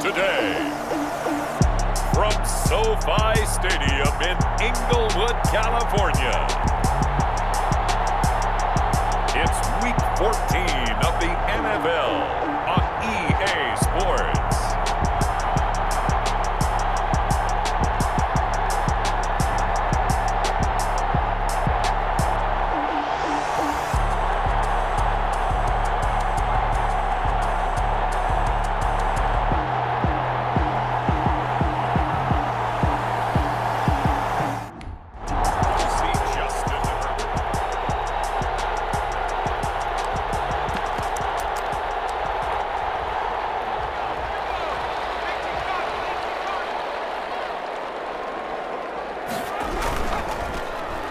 today. From SoFi Stadium in Inglewood, California, it's Week 14 of the NFL on EA Sports.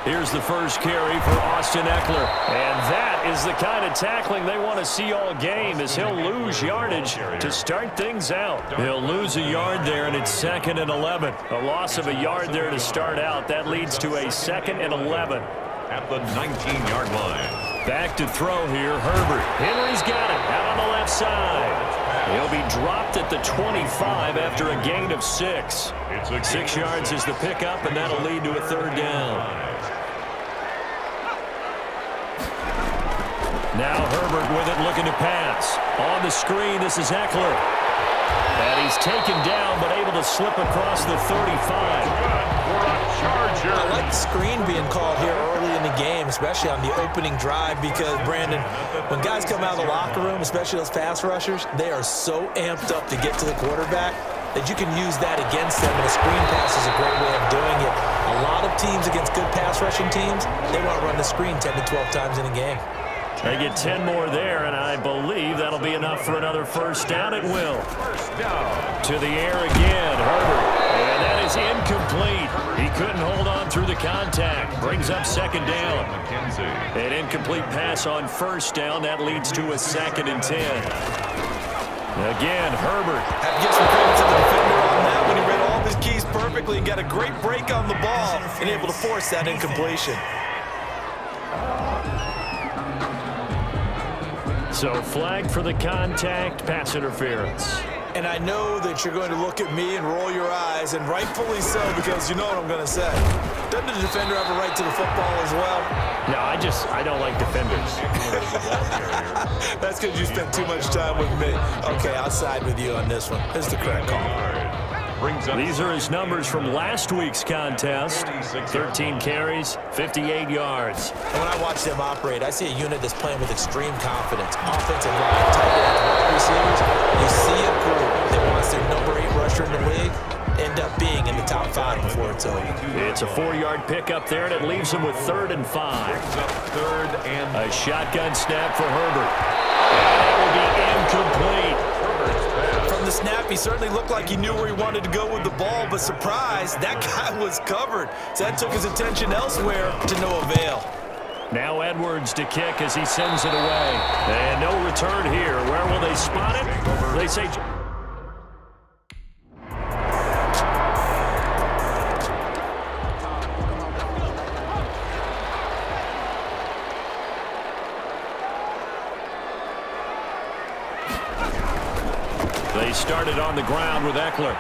Here's the first carry for Austin Eckler. And that is the kind of tackling they want to see all game, as he'll lose yardage to start things out. He'll lose a yard there, and it's 2nd and 11. A loss of a yard there to start out. That leads to a 2nd and 11. At the 19-yard line. Back to throw here, Herbert. Henry's got it out on the left side. He'll be dropped at the 25 after a gain of 6. 6 yards is the pickup, and that'll lead to a 3rd down. Now Herbert with it, looking to pass. On the screen, this is Eckler. And he's taken down, but able to slip across the 35. I like the screen being called here early in the game, especially on the opening drive, because, Brandon, when guys come out of the locker room, especially those pass rushers, they are so amped up to get to the quarterback that you can use that against them, and a screen pass is a great way of doing it. A lot of teams against good pass rushing teams, they want to run the screen 10 to 12 times in a game. They get 10 more there, and I believe that'll be enough for another 1st down. It will. To the air again, Herbert. And that is incomplete. He couldn't hold on through the contact. Brings up 2nd down. An incomplete pass on 1st down. That leads to a 2nd and 10. Again, Herbert. Have to give some credit to the defender on that when he read all of his keys perfectly and got a great break on the ball and able to force that incompletion. So flagged for the contact, pass interference. And I know that you're going to look at me and roll your eyes, and rightfully so, because you know what I'm going to say. Doesn't the defender have a right to the football as well? No, I don't like defenders. That's because you spent too much time with me. Okay, I'll side with you on this one. This is the correct call. These are his numbers from last week's contest. 13 carries, 58 yards. And when I watch them operate, I see a unit that's playing with extreme confidence. Offensive line, tight ends, wide receivers. You see a group that wants their number 8 rusher in the league end up being in the top 5 before it's over. It's a 4-yard pickup there, and it leaves him with 3rd and 5. A shotgun snap for Herbert. And that will be incomplete. From the snap, he certainly looked like he knew where he wanted to go with the ball, but surprise, that guy was covered. So that took his attention elsewhere to no avail. Now Edwards to kick as he sends it away. And no return here. Where will they spot it? They say... They started on the ground with Eckler.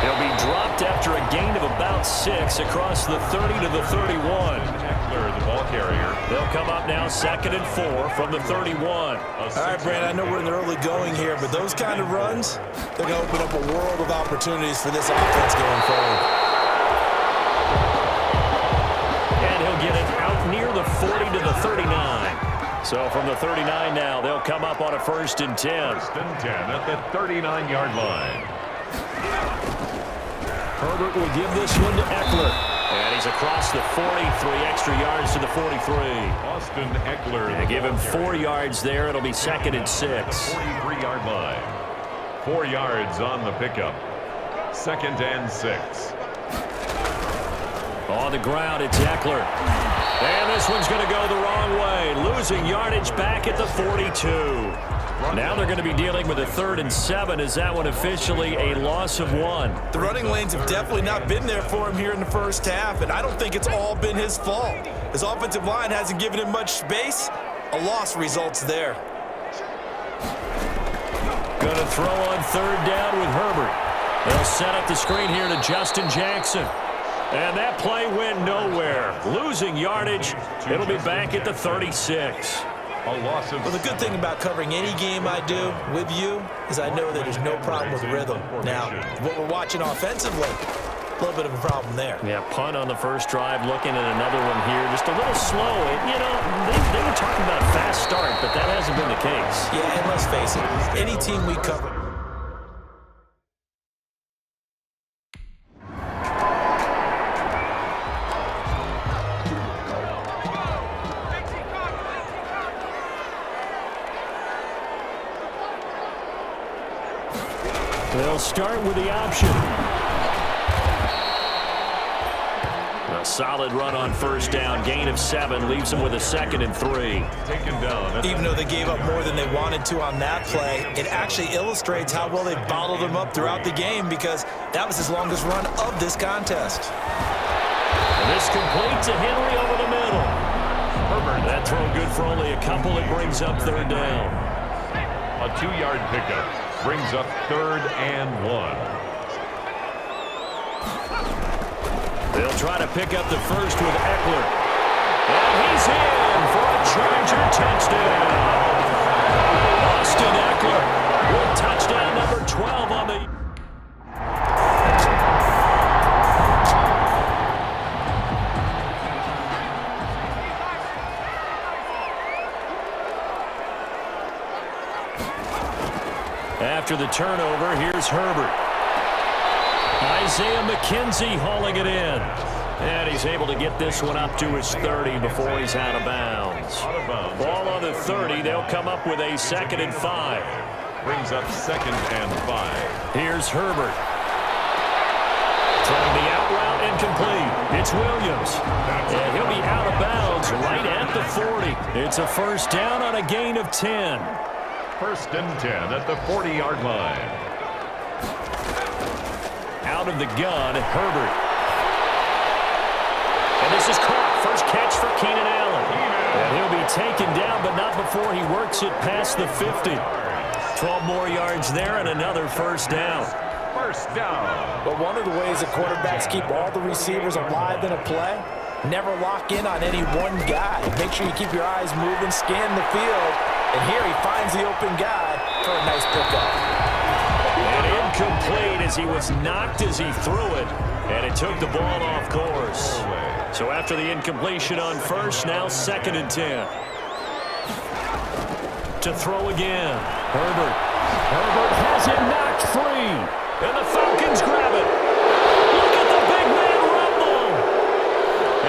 He'll be dropped after a gain of about 6 across the 30 to the 31. Eckler, the ball carrier. They'll come up now 2nd and 4 from the 31. All right, Brandon, I know we're in the early going here, but those kind of runs, they're going to open up a world of opportunities for this offense going forward. And he'll get it out near the 40 to the 39. So from the 39 now, they'll come up on a 1st and 10. 1st and 10 at the 39-yard line. Herbert will give this one to Eckler. And he's across the 43 extra yards to the 43. Austin Eckler. They give him 4 yards there. It'll be 2nd and 6. 43-yard line. 4 yards on the pickup. 2nd and 6. On the ground, it's Eckler. And this one's going to go the wrong way. Losing yardage back at the 42. Now they're going to be dealing with a 3rd and 7. Is that one officially a loss of 1? The running lanes have definitely not been there for him here in the first half, and I don't think it's all been his fault. His offensive line hasn't given him much space. A loss results there. Going to throw on third down with Herbert. They'll set up the screen here to Justin Jackson. And that play went nowhere. Losing yardage. It'll be back at the 36. Well, the good thing about covering any game I do with you is I know that there's no problem with rhythm. Now, what we're watching offensively, a little bit of a problem there. Yeah, punt on the first drive, looking at another one here. Just a little slow. You know, they were talking about a fast start, but that hasn't been the case. Yeah, and let's face it, any team we cover. They'll start with the option. A solid run on first down. Gain of 7 leaves them with a 2nd and 3. Taken down. Even though they gave up more than they wanted to on that play, it actually illustrates how well they bottled them up throughout the game because that was his longest run of this contest. And this complete to Henry over the middle. Herbert, that throw good for only a couple. It brings up third down. A 2-yard pickup brings up 3rd and 1. They'll try to pick up the first with Eckler. And he's in for a Charger touchdown. Austin Eckler with touchdown number 12 on the... After the turnover, here's Herbert. Isaiah McKenzie hauling it in. And he's able to get this one up to his 30 before he's out of bounds. Ball on the 30. They'll come up with a 2nd and 5. Brings up 2nd and 5. Here's Herbert. Throwing the out route incomplete. It's Williams. And he'll be out of bounds right at the 40. It's a first down on a gain of 10. 1st and 10 at the 40-yard line. Out of the gun, Herbert. And this is caught. First catch for Keenan Allen. And he'll be taken down, but not before he works it past the 50. 12 more yards there and another first down. First down. But one of the ways that quarterbacks keep all the receivers alive in a play, never lock in on any one guy. Make sure you keep your eyes moving, scan the field. And here he finds the open guy for a nice pickup. And incomplete as he was knocked as he threw it. And it took the ball off course. So after the incompletion on first, now 2nd and 10. To throw again. Herbert. Herbert has it knocked free. And the Falcons grab it. Look at the big man rumble.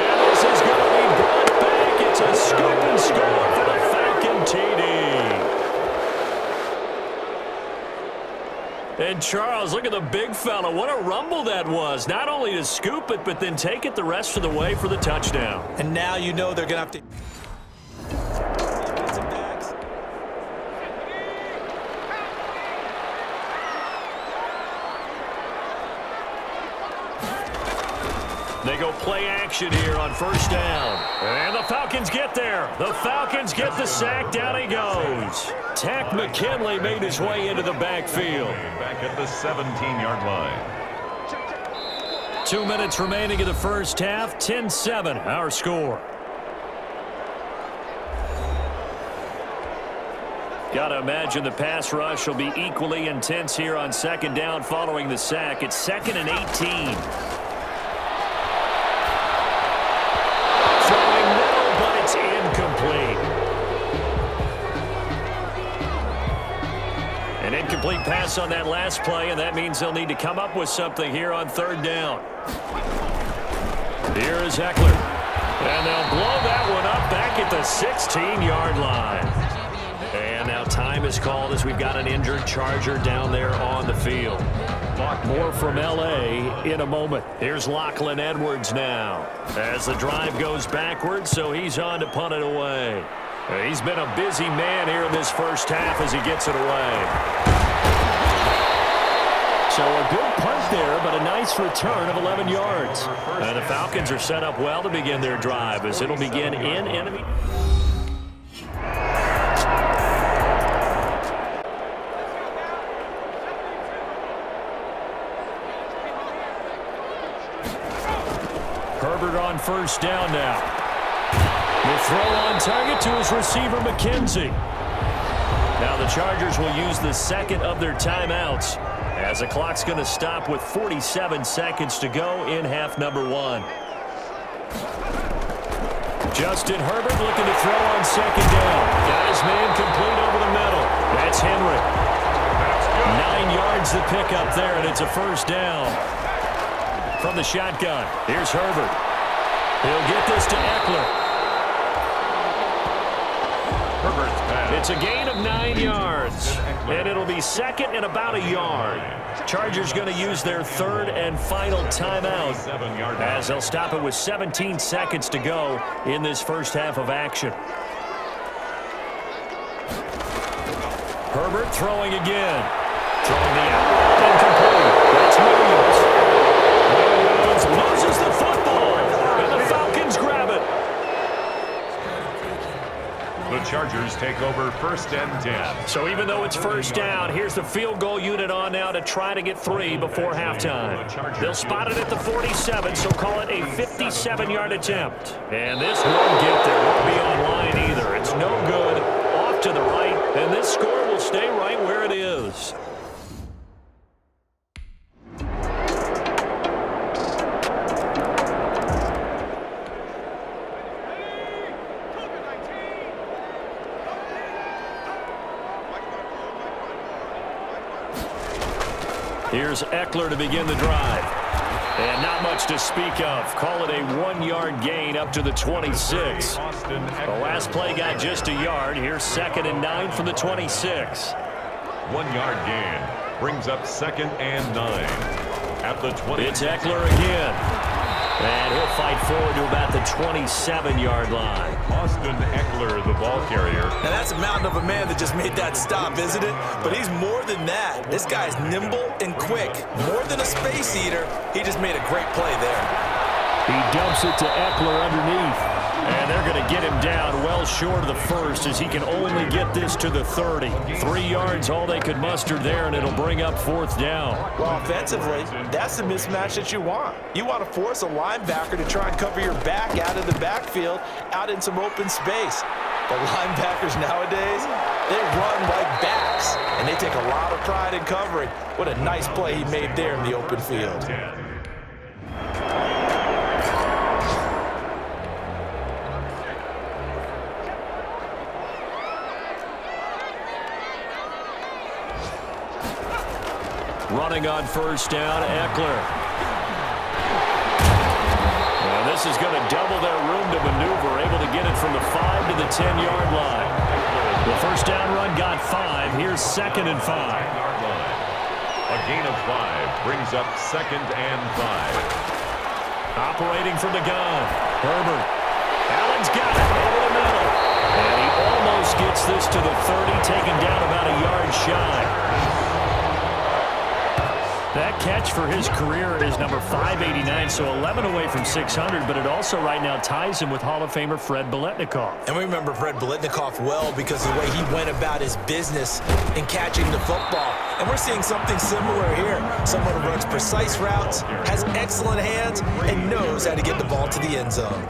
And this is going to be brought back. It's a scoop and score for the Falcon TD. And Charles, look at the big fella. What a rumble that was. Not only to scoop it, but then take it the rest of the way for the touchdown. And now you know they're going to have to... They go play action here on first down. And the Falcons get there. The Falcons get the sack. Down he goes. Tack McKinley made his way into the backfield. Back at the 17-yard line. 2 minutes remaining in the first half. 10-7, our score. Got to imagine the pass rush will be equally intense here on second down following the sack. It's 2nd and 18. Incomplete. An incomplete pass on that last play, and that means they'll need to come up with something here on third down. Here is Eckler. And they'll blow that one up back at the 16-yard line. And now time is called as we've got an injured Charger down there on the field. More from L.A. in a moment. Here's Lachlan Edwards now as the drive goes backwards, so he's on to punt it away. He's been a busy man here in this first half as he gets it away. So a good punt there, but a nice return of 11 yards. And the Falcons are set up well to begin their drive as it'll begin in enemy. Herbert on first down now. The throw on target to his receiver, McKenzie. Now the Chargers will use the second of their timeouts as the clock's going to stop with 47 seconds to go in half number 1. Justin Herbert looking to throw on second down. Got his man complete over the middle. That's Henry. 9 yards the pickup there, and it's a first down. From the shotgun, here's Herbert. He'll get this to Eckler. It's a gain of 9 yards, and it'll be second and about a yard. Chargers going to use their third and final timeout as they'll stop it with 17 seconds to go in this first half of action. Herbert throwing again. Throwing the out. Incomplete. That's Williams. Williams loses the football, and the Falcons grab it. The Chargers take over first and 10. So even though it's first down, here's the field goal unit on now to try to get 3 before halftime. They'll spot it at the 47, so call it a 57-yard attempt. And this won't get there. Won't be online either. It's no good. Off to the right, and this score will stay right where it is. Here's Eckler to begin the drive. And not much to speak of. Call it a 1-yard gain up to the 26. The last play got just a yard. Here's second and 9 from the 26. 1-yard gain brings up second and 9 at the 20. It's Eckler again. And he'll fight forward to about the 27-yard line. Austin Eckler, the ball carrier. Now that's a mountain of a man that just made that stop, isn't it? But he's more than that. This guy's nimble and quick. More than a space eater, he just made a great play there. He dumps it to Eckler underneath. And they're going to get him down well short of the first as he can only get this to the 30. 3 yards all they could muster there, and it'll bring up fourth down. Well, offensively, that's the mismatch that you want. You want to force a linebacker to try and cover your back out of the backfield, out in some open space. The linebackers nowadays, they run like backs, and they take a lot of pride in covering. What a nice play he made there in the open field. Running on first down, Eckler. And this is going to double their room to maneuver, able to get it from the 5 to the 10-yard line. The first down run got 5. Here's second and 5. A gain of 5 brings up second and 5. Operating from the gun, Herbert. Allen's got it over the middle. And he almost gets this to the 30, taken down about a yard shy. That catch for his career is number 589, so 11 away from 600, but it also right now ties him with Hall of Famer Fred Biletnikoff. And we remember Fred Biletnikoff well because of the way he went about his business in catching the football. And we're seeing something similar here. Someone who runs precise routes, has excellent hands, and knows how to get the ball to the end zone.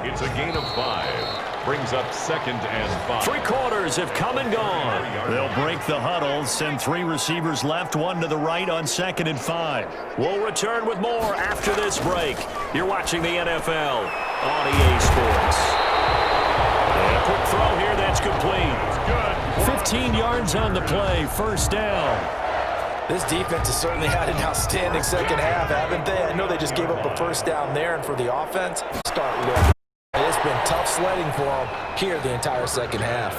It's a gain of 5. Brings up second and 5. 3 quarters have come and gone. They'll break the huddle, send 3 receivers left, 1 to the right on second and 5. We'll return with more after this break. You're watching the NFL on EA Sports. And a quick throw here that's complete. 15 yards on the play, first down. This defense has certainly had an outstanding second half, haven't they? I know they just gave up a first down there, and for the offense, start with. It's been tough sledding for them here the entire second half.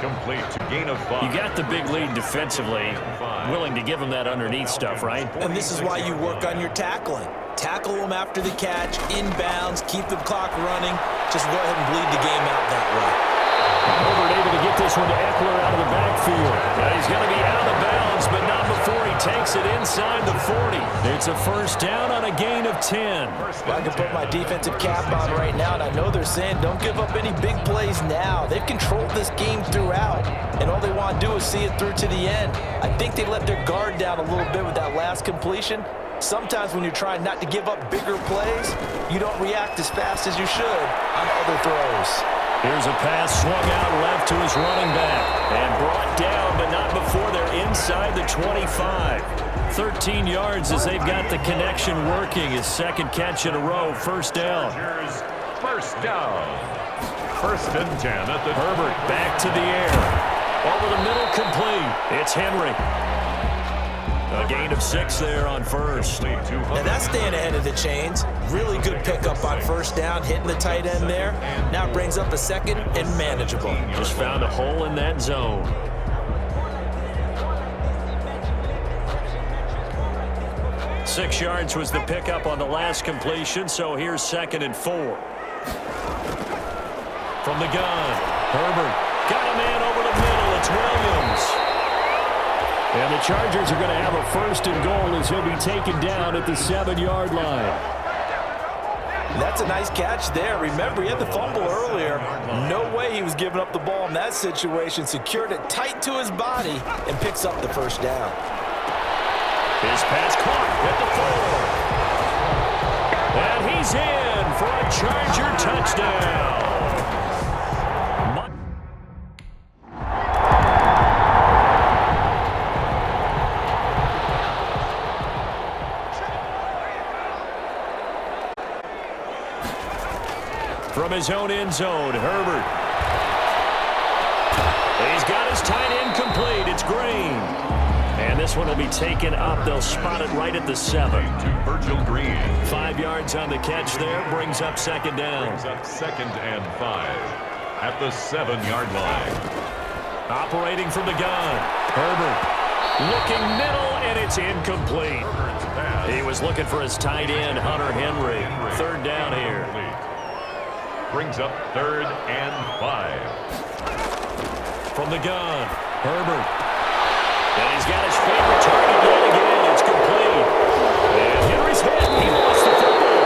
Complete to gain of 5. You got the big lead defensively, willing to give them that underneath stuff, right? And this is why you work on your tackling. Tackle them after the catch, inbounds, keep the clock running. Just go ahead and bleed the game out that way. Herbert able to get this one to Eckler out of the backfield. He's going to be out of bounds, but not before he takes it inside the 40. It's a first down on a gain of 10. Well, I can put my defensive cap on right now, and I know they're saying don't give up any big plays now. They've controlled this game throughout, and all they want to do is see it through to the end. I think they let their guard down a little bit with that last completion, Sometimes when you're trying not to give up bigger plays, you don't react as fast as you should on other throws. Here's a pass swung out left to his running back. And brought down, but not before they're inside the 25. 13 yards as they've got the connection working. His second catch in a row. First down. First down. First and 10 at the Herbert back to the air. Over the middle, complete. It's Henry. A gain of 6 there on first. Now that's staying ahead of the chains. Really good pickup on first down, hitting the tight end there. Now brings up a second and manageable. Just found a hole in that zone. Six yards was the pickup on the last completion, so here's 2nd and 4. From the gun, Herbert got a man over the middle. It's Williams. And the Chargers are going to have a 1st and goal as he'll be taken down at the 7-yard line. That's a nice catch there. Remember, he had the fumble earlier. No way he was giving up the ball in that situation. Secured it tight to his body and picks up the first down. His pass caught at the 4. And he's in for a Charger touchdown. From his own end zone, Herbert. He's got his tight end complete. It's Green. And this one will be taken up. They'll spot it right at the 7. To Virgil Green. 5 yards on the catch there. Brings up 2nd down. Brings up 2nd and 5 at the 7-yard line. Operating from the gun. Herbert looking middle, and it's incomplete. He was looking for his tight end, Hunter Henry. 3rd down here. Brings up 3rd and 5. From the gun, Herbert. And he's got his favorite target yet again. It's complete. And Henry's hit. He lost the football.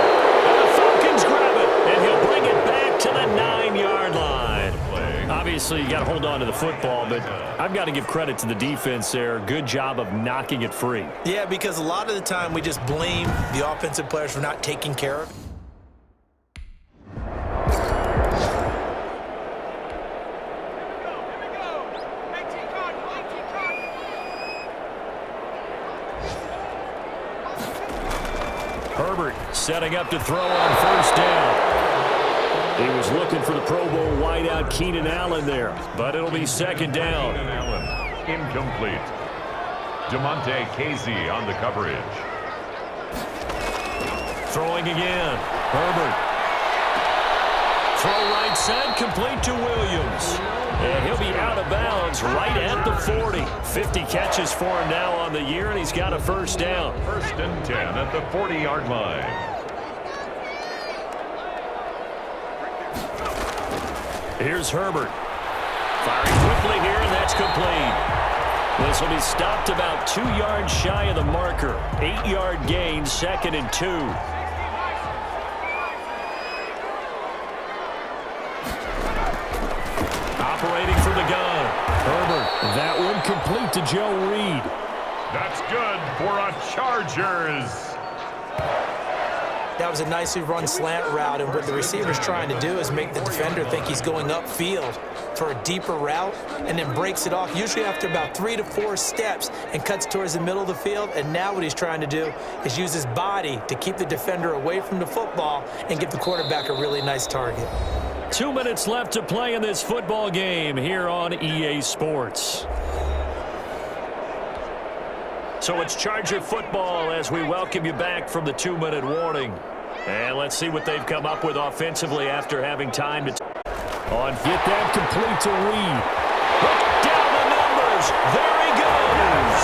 And the Falcons grab it. And he'll bring it back to the 9-yard line. Obviously, you got to hold on to the football, but I've got to give credit to the defense there. Good job of knocking it free. Yeah, because a lot of the time we just blame the offensive players for not taking care of it. Herbert setting up to throw on first down. He was looking for the Pro Bowl wideout Keenan Allen there, but it'll be 2nd down. Keenan Allen, incomplete. DeMonte Casey on the coverage. Throwing again. Herbert. Throw right side, complete to Williams. And he'll be out of bounds right at the 40. 50 catches for him now on the year, and he's got a first down. 1st and 10 at the 40-yard line. Here's Herbert. Firing quickly here, and that's complete. This will be stopped about 2 yards shy of the marker. 8-yard gain, 2nd and 2. Operating from the gun. Herbert. That one complete to Joe Reed. That's good for a Chargers. That was a nicely run slant route, and what the receiver's trying to do is make the defender think he's going upfield for a deeper route, and then breaks it off, usually after about 3 to 4 steps, and cuts towards the middle of the field. And now what he's trying to do is use his body to keep the defender away from the football and give the quarterback a really nice target. 2 minutes left to play in this football game here on EA Sports. So it's Charger football as we welcome you back from the 2-minute warning. And let's see what they've come up with offensively after having time to... On get that complete to Reed. Look down the numbers. There he goes.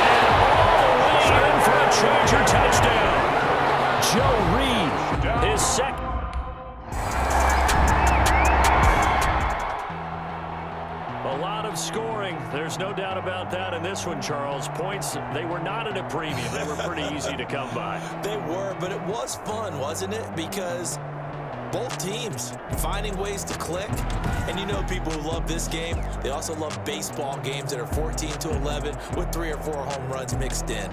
And all the way in for a Charger touchdown. Joe Reed, his second. A lot of scoring. There's no doubt about that in this one, Charles. Points, they were not at a premium. They were pretty easy to come by. They were, but it was fun, wasn't it? Because both teams finding ways to click. And you know people who love this game, they also love baseball games that are 14-11 with 3 or 4 home runs mixed in.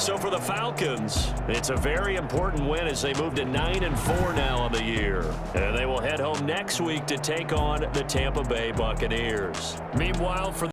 So for the Falcons, it's a very important win as they move to 9-4 now on the year. And they will head home next week to take on the Tampa Bay Buccaneers. Meanwhile, for